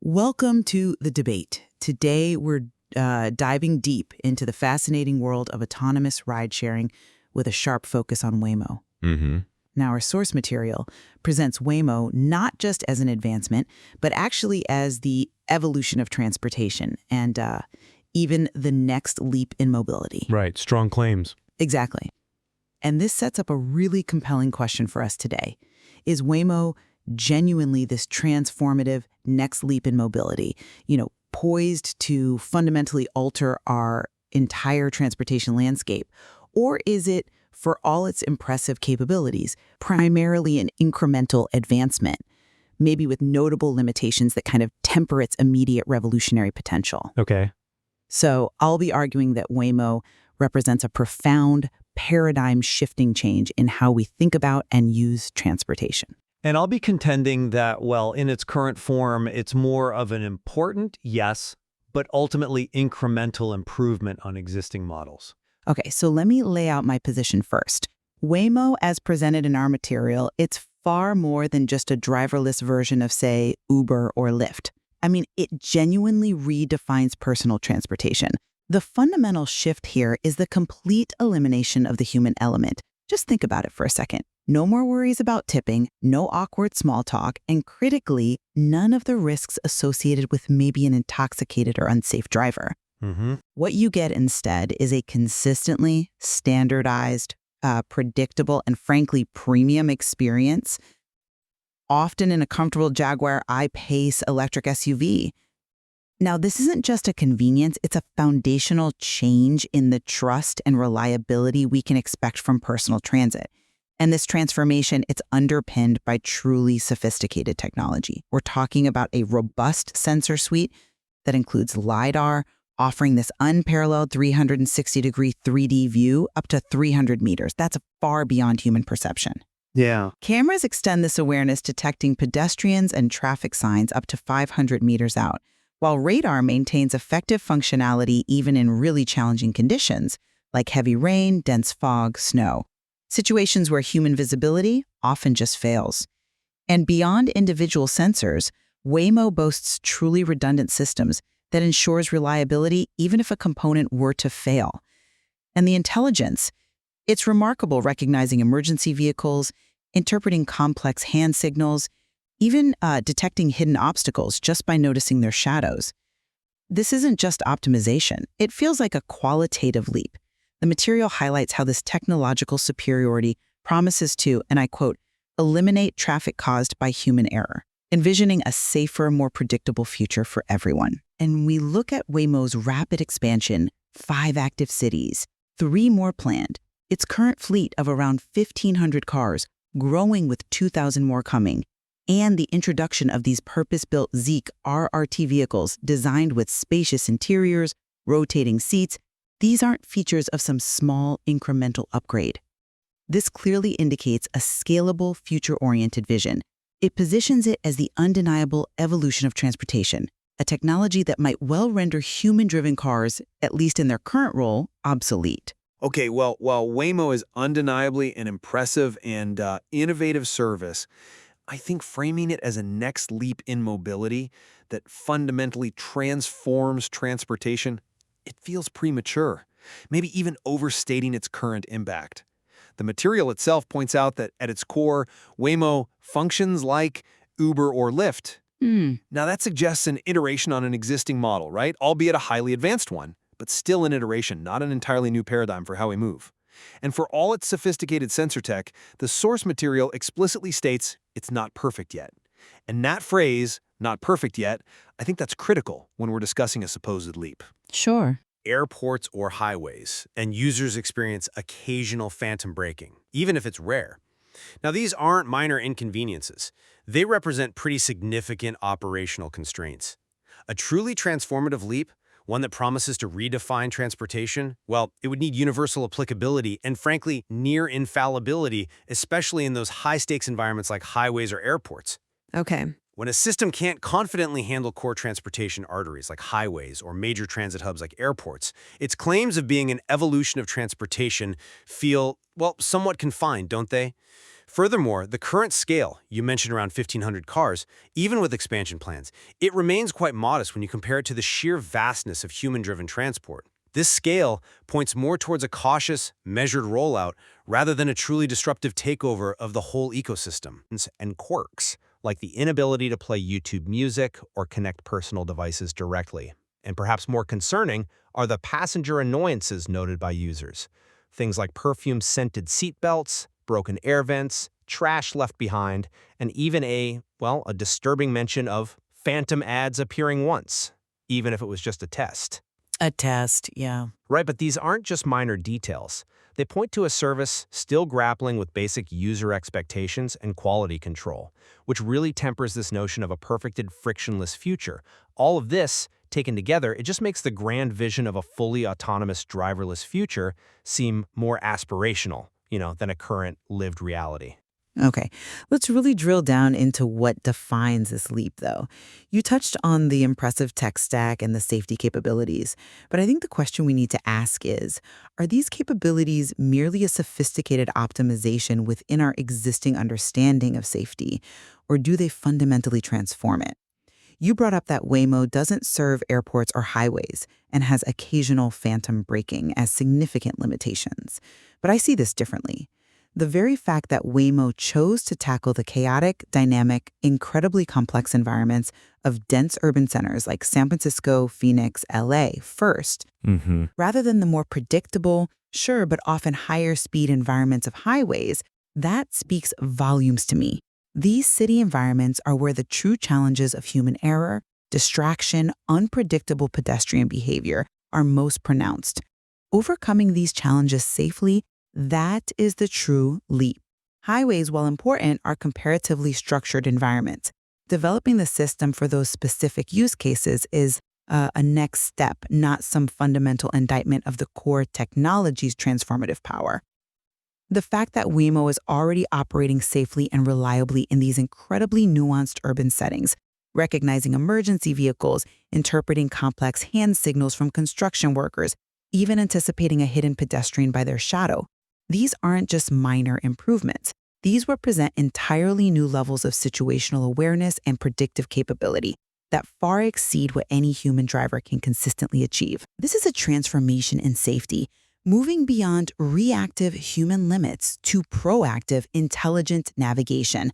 Welcome to The Debate. Today, we're diving deep into the fascinating world of autonomous ride-sharing with a sharp focus on Waymo. Mm-hmm. Now, our source material presents Waymo not just as an advancement, but actually as the evolution of transportation and even the next leap in mobility. Right, strong claims. Exactly. And this sets up a really compelling question for us today. Is Waymo genuinely this transformative next leap in mobility, poised to fundamentally alter our entire transportation landscape? Or is it, for all its impressive capabilities, primarily an incremental advancement, maybe with notable limitations that kind of temper its immediate revolutionary potential? Okay. So I'll be arguing that Waymo represents a profound paradigm-shifting change in how we think about and use transportation. And I'll be contending that, well, in its current form, it's more of an important, yes, but ultimately incremental improvement on existing models. Okay, so let me lay out my position first. Waymo, as presented in our material, it's far more than just a driverless version of, say, Uber or Lyft. I mean, it genuinely redefines personal transportation. The fundamental shift here is the complete elimination of the human element. Just think about it for a second. No more worries about tipping, no awkward small talk, and critically, none of the risks associated with maybe an intoxicated or unsafe driver. Mm-hmm. What you get instead is a consistently standardized, predictable, and frankly, premium experience, often in a comfortable Jaguar I-Pace electric SUV. Now, this isn't just a convenience, it's a foundational change in the trust and reliability we can expect from personal transit. And this transformation, it's underpinned by truly sophisticated technology. We're talking about a robust sensor suite that includes LiDAR, offering this unparalleled 360-degree 3D view up to 300 meters. That's far beyond human perception. Yeah. Cameras extend this awareness, detecting pedestrians and traffic signs up to 500 meters out, while radar maintains effective functionality even in really challenging conditions, like heavy rain, dense fog, snow. Situations where human visibility often just fails. And beyond individual sensors, Waymo boasts truly redundant systems that ensures reliability even if a component were to fail. And the intelligence, it's remarkable, recognizing emergency vehicles, interpreting complex hand signals, even detecting hidden obstacles just by noticing their shadows. This isn't just optimization. It feels like a qualitative leap. The material highlights how this technological superiority promises to, and I quote, eliminate traffic caused by human error, envisioning a safer, more predictable future for everyone. And we look at Waymo's rapid expansion, 5 active cities, 3 more planned, its current fleet of around 1,500 cars, growing with 2,000 more coming, and the introduction of these purpose-built Zeek RRT vehicles designed with spacious interiors, rotating seats. These aren't features of some small incremental upgrade. This clearly indicates a scalable, future-oriented vision. It positions it as the undeniable evolution of transportation, a technology that might well render human-driven cars, at least in their current role, obsolete. Okay, well, while Waymo is undeniably an impressive and innovative service, I think framing it as a next leap in mobility that fundamentally transforms transportation, it feels premature, maybe even overstating its current impact. The material itself points out that at its core, Waymo functions like Uber or Lyft. Now that suggests an iteration on an existing model, right? Albeit a highly advanced one, but still an iteration, not an entirely new paradigm for how we move. And for all its sophisticated sensor tech, the source material explicitly states it's not perfect yet. And that phrase, not perfect yet, I think that's critical when we're discussing a supposed leap. Sure. Airports or highways, and users experience occasional phantom braking, even if it's rare. Now, these aren't minor inconveniences. They represent pretty significant operational constraints. A truly transformative leap, one that promises to redefine transportation, well, it would need universal applicability and, frankly, near infallibility, especially in those high-stakes environments like highways or airports. Okay, When a system can't confidently handle core transportation arteries like highways or major transit hubs like airports, its claims of being an evolution of transportation feel, well, somewhat confined, don't they? Furthermore, the current scale, you mentioned around 1,500 cars, even with expansion plans, it remains quite modest when you compare it to the sheer vastness of human-driven transport. This scale points more towards a cautious, measured rollout rather than a truly disruptive takeover of the whole ecosystem. And quirks, like the inability to play YouTube music or connect personal devices directly. And perhaps more concerning are the passenger annoyances noted by users. Things like perfume-scented seatbelts, broken air vents, trash left behind, and even a disturbing mention of phantom ads appearing once, even if it was just a test. A test, yeah. Right, but these aren't just minor details. They point to a service still grappling with basic user expectations and quality control, which really tempers this notion of a perfected, frictionless future. All of this, taken together, it just makes the grand vision of a fully autonomous, driverless future seem more aspirational, than a current lived reality. Okay, let's really drill down into what defines this leap, though. You touched on the impressive tech stack and the safety capabilities, but I think the question we need to ask is, are these capabilities merely a sophisticated optimization within our existing understanding of safety, or do they fundamentally transform it? You brought up that Waymo doesn't serve airports or highways and has occasional phantom braking as significant limitations, but I see this differently. The very fact that Waymo chose to tackle the chaotic, dynamic, incredibly complex environments of dense urban centers like San Francisco, Phoenix, LA first, rather than the more predictable, sure, but often higher speed environments of highways, that speaks volumes to me. These city environments are where the true challenges of human error, distraction, unpredictable pedestrian behavior are most pronounced. Overcoming these challenges safely, that is the true leap. Highways, while important, are comparatively structured environments. Developing the system for those specific use cases is a next step, not some fundamental indictment of the core technology's transformative power. The fact that Waymo is already operating safely and reliably in these incredibly nuanced urban settings, recognizing emergency vehicles, interpreting complex hand signals from construction workers, even anticipating a hidden pedestrian by their shadow, these aren't just minor improvements. These represent entirely new levels of situational awareness and predictive capability that far exceed what any human driver can consistently achieve. This is a transformation in safety, moving beyond reactive human limits to proactive, intelligent navigation.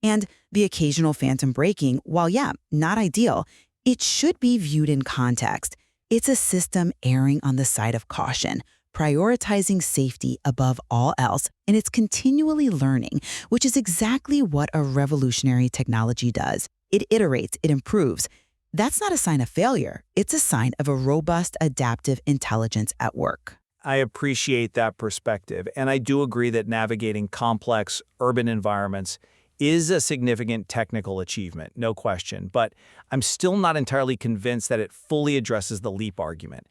And the occasional phantom braking, while not ideal, it should be viewed in context. It's a system erring on the side of caution, prioritizing safety above all else, and it's continually learning, which is exactly what a revolutionary technology does. It iterates, it improves. That's not a sign of failure. It's a sign of a robust, adaptive intelligence at work. I appreciate that perspective, and I do agree that navigating complex urban environments is a significant technical achievement, no question, but I'm still not entirely convinced that it fully addresses the leap argument.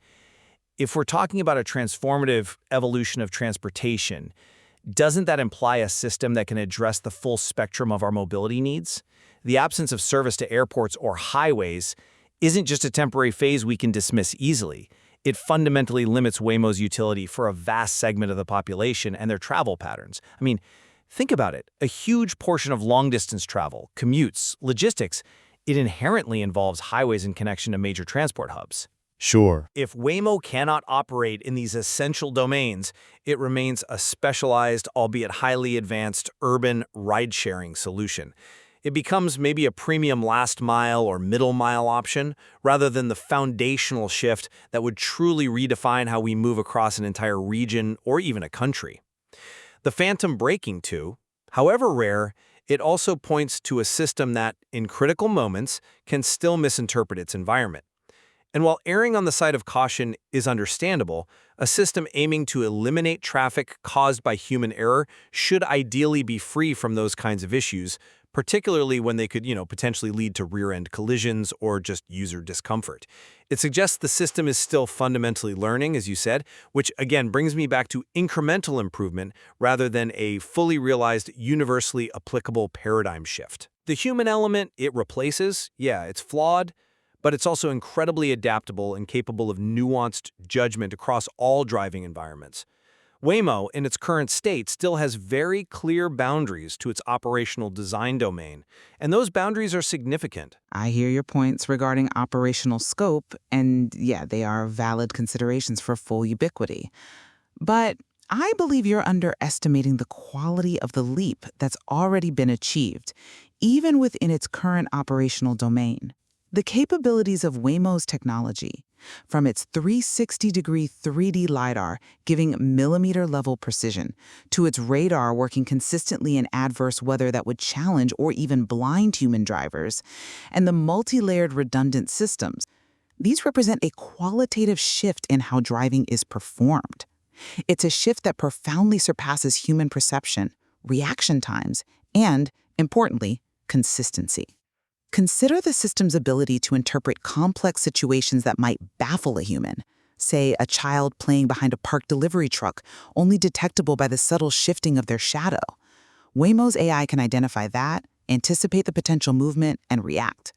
If we're talking about a transformative evolution of transportation, doesn't that imply a system that can address the full spectrum of our mobility needs? The absence of service to airports or highways isn't just a temporary phase we can dismiss easily. It fundamentally limits Waymo's utility for a vast segment of the population and their travel patterns. I mean, think about it. A huge portion of long-distance travel, commutes, logistics, it inherently involves highways in connection to major transport hubs. Sure. If Waymo cannot operate in these essential domains, it remains a specialized, albeit highly advanced, urban ride-sharing solution. It becomes maybe a premium last-mile or middle-mile option, rather than the foundational shift that would truly redefine how we move across an entire region or even a country. The phantom braking, too, however rare, it also points to a system that, in critical moments, can still misinterpret its environment. And while erring on the side of caution is understandable, a system aiming to eliminate traffic caused by human error should ideally be free from those kinds of issues, particularly when they could, potentially lead to rear-end collisions or just user discomfort. It suggests the system is still fundamentally learning, as you said, which again brings me back to incremental improvement rather than a fully realized, universally applicable paradigm shift. The human element it replaces, yeah, it's flawed, but it's also incredibly adaptable and capable of nuanced judgment across all driving environments. Waymo, in its current state, still has very clear boundaries to its operational design domain, and those boundaries are significant. I hear your points regarding operational scope, and yeah, they are valid considerations for full ubiquity. But I believe you're underestimating the quality of the leap that's already been achieved, even within its current operational domain. The capabilities of Waymo's technology, from its 360-degree 3D LiDAR giving millimeter-level precision, to its radar working consistently in adverse weather that would challenge or even blind human drivers, and the multi-layered redundant systems, these represent a qualitative shift in how driving is performed. It's a shift that profoundly surpasses human perception, reaction times, and, importantly, consistency. Consider the system's ability to interpret complex situations that might baffle a human. Say, a child playing behind a parked delivery truck, only detectable by the subtle shifting of their shadow. Waymo's AI can identify that, anticipate the potential movement, and react.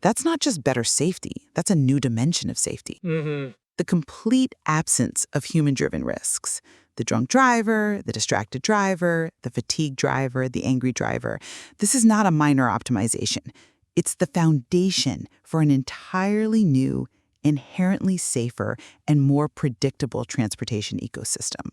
That's not just better safety, that's a new dimension of safety. The complete absence of human-driven risks. The drunk driver, the distracted driver, the fatigued driver, the angry driver. This is not a minor optimization. It's the foundation for an entirely new, inherently safer, and more predictable transportation ecosystem.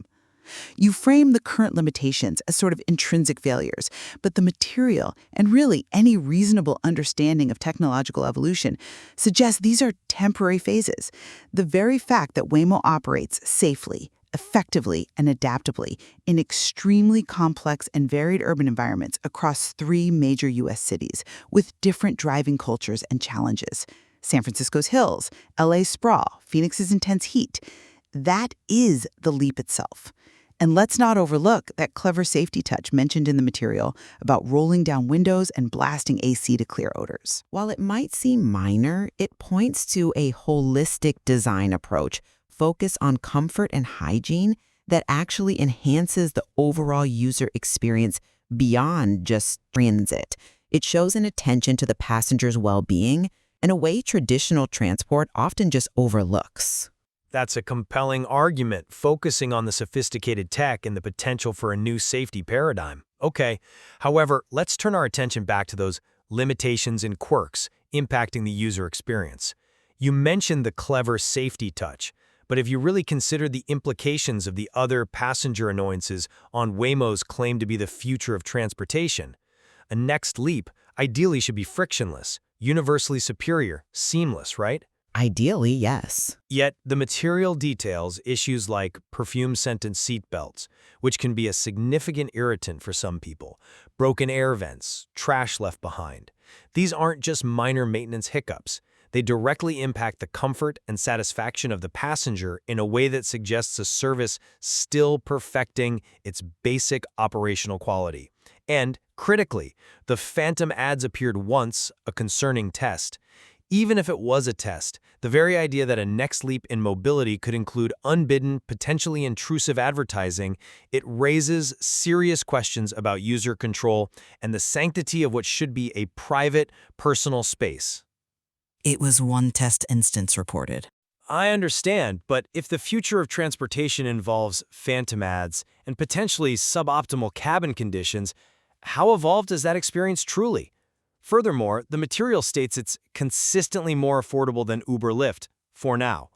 You frame the current limitations as sort of intrinsic failures, but the material, and really any reasonable understanding of technological evolution, suggests these are temporary phases. The very fact that Waymo operates safely, effectively, and adaptably in extremely complex and varied urban environments across 3 major U.S. cities with different driving cultures and challenges. San Francisco's hills, LA's sprawl, Phoenix's intense heat. That is the leap itself. And let's not overlook that clever safety touch mentioned in the material about rolling down windows and blasting AC to clear odors. While it might seem minor, it points to a holistic design approach focused on comfort and hygiene that actually enhances the overall user experience beyond just transit. It shows an attention to the passenger's well-being in a way traditional transport often just overlooks. That's a compelling argument, focusing on the sophisticated tech and the potential for a new safety paradigm. Okay, however, let's turn our attention back to those limitations and quirks impacting the user experience. You mentioned the clever safety touch, but have you really considered the implications of the other passenger annoyances on Waymo's claim to be the future of transportation? A next leap ideally should be frictionless, universally superior, seamless, right? Ideally, yes. Yet, the material details issues like perfume-scented seatbelts, which can be a significant irritant for some people, broken air vents, trash left behind. These aren't just minor maintenance hiccups. They directly impact the comfort and satisfaction of the passenger in a way that suggests a service still perfecting its basic operational quality. And, critically, the phantom ads appeared once, a concerning test. Even if it was a test, the very idea that a next leap in mobility could include unbidden, potentially intrusive advertising, it raises serious questions about user control and the sanctity of what should be a private, personal space. It was one test instance reported. I understand, but if the future of transportation involves phantom ads and potentially suboptimal cabin conditions, how evolved is that experience truly? Furthermore, the material states it's consistently more affordable than Uber Lyft, for now.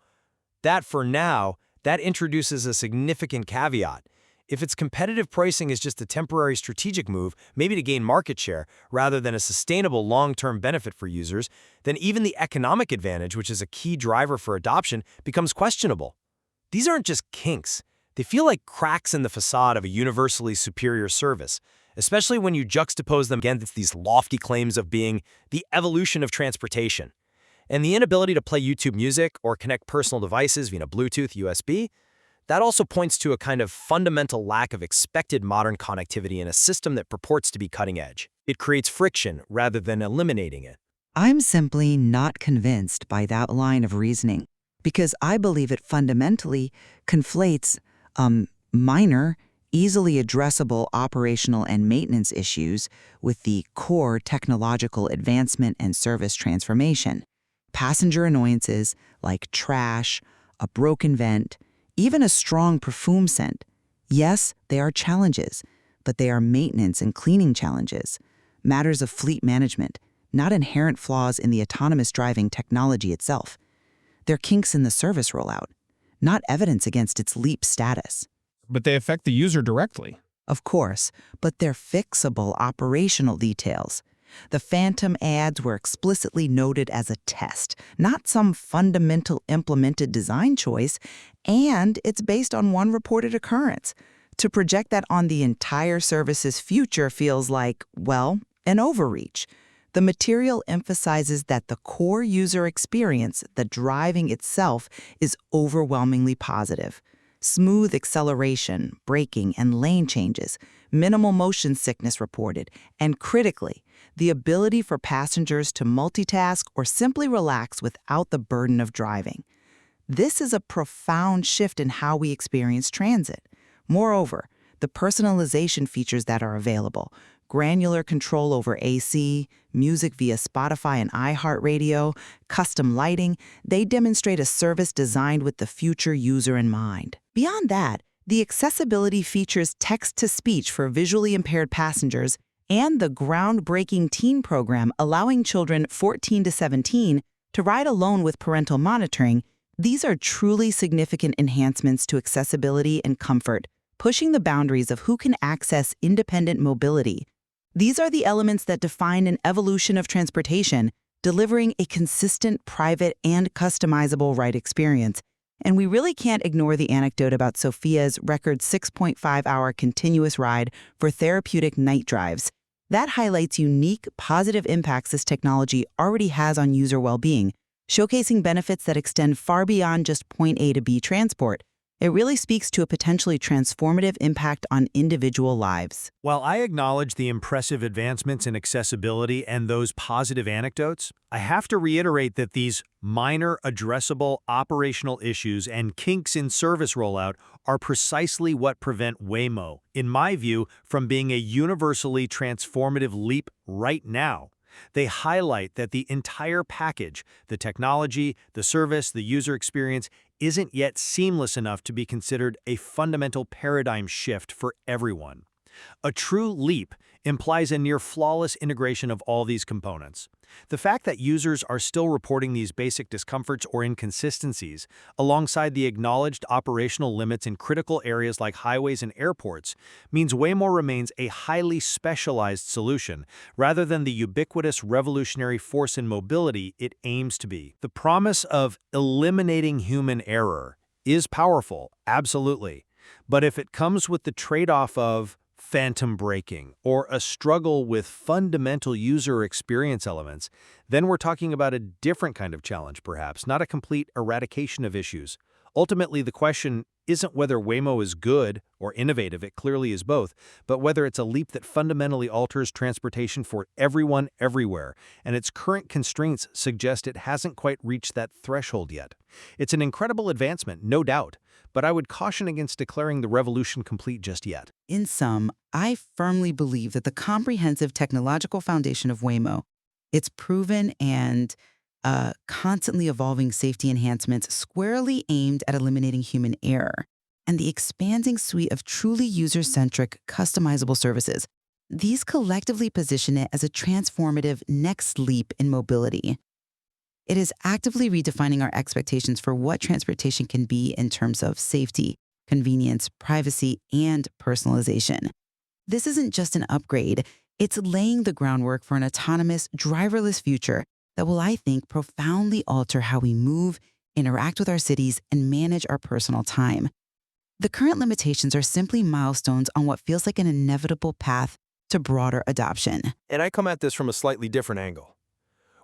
That introduces a significant caveat. If its competitive pricing is just a temporary strategic move, maybe to gain market share, rather than a sustainable long-term benefit for users, then even the economic advantage, which is a key driver for adoption, becomes questionable. These aren't just kinks. They feel like cracks in the facade of a universally superior service, especially when you juxtapose them against these lofty claims of being the evolution of transportation. And the inability to play YouTube music or connect personal devices via Bluetooth, USB, that also points to a kind of fundamental lack of expected modern connectivity in a system that purports to be cutting edge. It creates friction rather than eliminating it. I'm simply not convinced by that line of reasoning, because I believe it fundamentally conflates minor easily addressable operational and maintenance issues with the core technological advancement and service transformation. Passenger annoyances like trash, a broken vent, even a strong perfume scent. Yes, they are challenges, but they are maintenance and cleaning challenges, matters of fleet management, not inherent flaws in the autonomous driving technology itself. They're kinks in the service rollout, not evidence against its leap status. But they affect the user directly. Of course, but they're fixable operational details. The phantom ads were explicitly noted as a test, not some fundamental implemented design choice, and it's based on one reported occurrence. To project that on the entire service's future feels like, well, an overreach. The material emphasizes that the core user experience, the driving itself, is overwhelmingly positive. Smooth acceleration, braking, and lane changes, minimal motion sickness reported, and critically, the ability for passengers to multitask or simply relax without the burden of driving. This is a profound shift in how we experience transit. Moreover, the personalization features that are available, granular control over AC, music via Spotify and iHeartRadio, custom lighting, they demonstrate a service designed with the future user in mind. Beyond that, the accessibility features text-to-speech for visually impaired passengers and the groundbreaking teen program allowing children 14 to 17 to ride alone with parental monitoring. These are truly significant enhancements to accessibility and comfort, pushing the boundaries of who can access independent mobility. These are the elements that define an evolution of transportation, delivering a consistent, private, and customizable ride experience. And we really can't ignore the anecdote about Sophia's record 6.5-hour continuous ride for therapeutic night drives. That highlights unique, positive impacts this technology already has on user well-being, showcasing benefits that extend far beyond just point A to B transport. It really speaks to a potentially transformative impact on individual lives. While I acknowledge the impressive advancements in accessibility and those positive anecdotes, I have to reiterate that these minor, addressable operational issues and kinks in service rollout are precisely what prevent Waymo, in my view, from being a universally transformative leap right now. They highlight that the entire package, the technology, the service, the user experience, isn't yet seamless enough to be considered a fundamental paradigm shift for everyone. A true leap implies a near-flawless integration of all these components. The fact that users are still reporting these basic discomforts or inconsistencies, alongside the acknowledged operational limits in critical areas like highways and airports, means Waymo remains a highly specialized solution, rather than the ubiquitous revolutionary force in mobility it aims to be. The promise of eliminating human error is powerful, absolutely, but if it comes with the trade-off of phantom braking, or a struggle with fundamental user experience elements, then we're talking about a different kind of challenge perhaps, not a complete eradication of issues. Ultimately, the question isn't whether Waymo is good or innovative, it clearly is both, but whether it's a leap that fundamentally alters transportation for everyone everywhere, and its current constraints suggest it hasn't quite reached that threshold yet. It's an incredible advancement, no doubt, but I would caution against declaring the revolution complete just yet. In sum, I firmly believe that the comprehensive technological foundation of Waymo, its proven and constantly evolving safety enhancements squarely aimed at eliminating human error, and the expanding suite of truly user-centric, customizable services, these collectively position it as a transformative next leap in mobility. It is actively redefining our expectations for what transportation can be in terms of safety, convenience, privacy, and personalization. This isn't just an upgrade, it's laying the groundwork for an autonomous, driverless future that will, I think, profoundly alter how we move, interact with our cities, and manage our personal time. The current limitations are simply milestones on what feels like an inevitable path to broader adoption. And I come at this from a slightly different angle.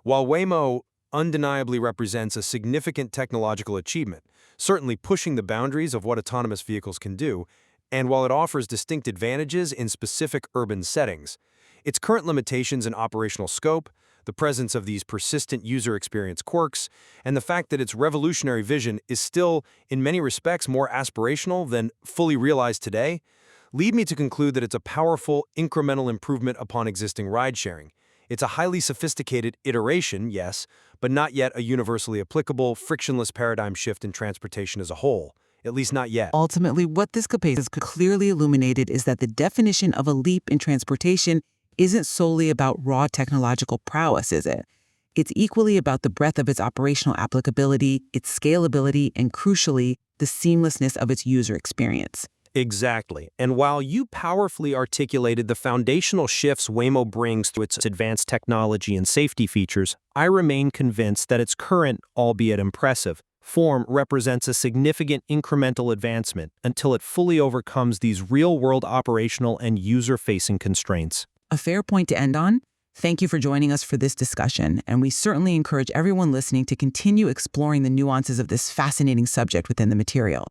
While Waymo undeniably represents a significant technological achievement, certainly pushing the boundaries of what autonomous vehicles can do, and while it offers distinct advantages in specific urban settings, its current limitations in operational scope, the presence of these persistent user experience quirks, and the fact that its revolutionary vision is still, in many respects, more aspirational than fully realized today, lead me to conclude that it's a powerful, incremental improvement upon existing ride-sharing. It's a highly sophisticated iteration, yes, but not yet a universally applicable, frictionless paradigm shift in transportation as a whole. At least not yet. Ultimately, what this debate has clearly illuminated is that the definition of a leap in transportation isn't solely about raw technological prowess, is it? It's equally about the breadth of its operational applicability, its scalability, and crucially, the seamlessness of its user experience. Exactly. And while you powerfully articulated the foundational shifts Waymo brings through its advanced technology and safety features, I remain convinced that its current, albeit impressive, form represents a significant incremental advancement until it fully overcomes these real-world operational and user-facing constraints. A fair point to end on. Thank you for joining us for this discussion, and we certainly encourage everyone listening to continue exploring the nuances of this fascinating subject within the material.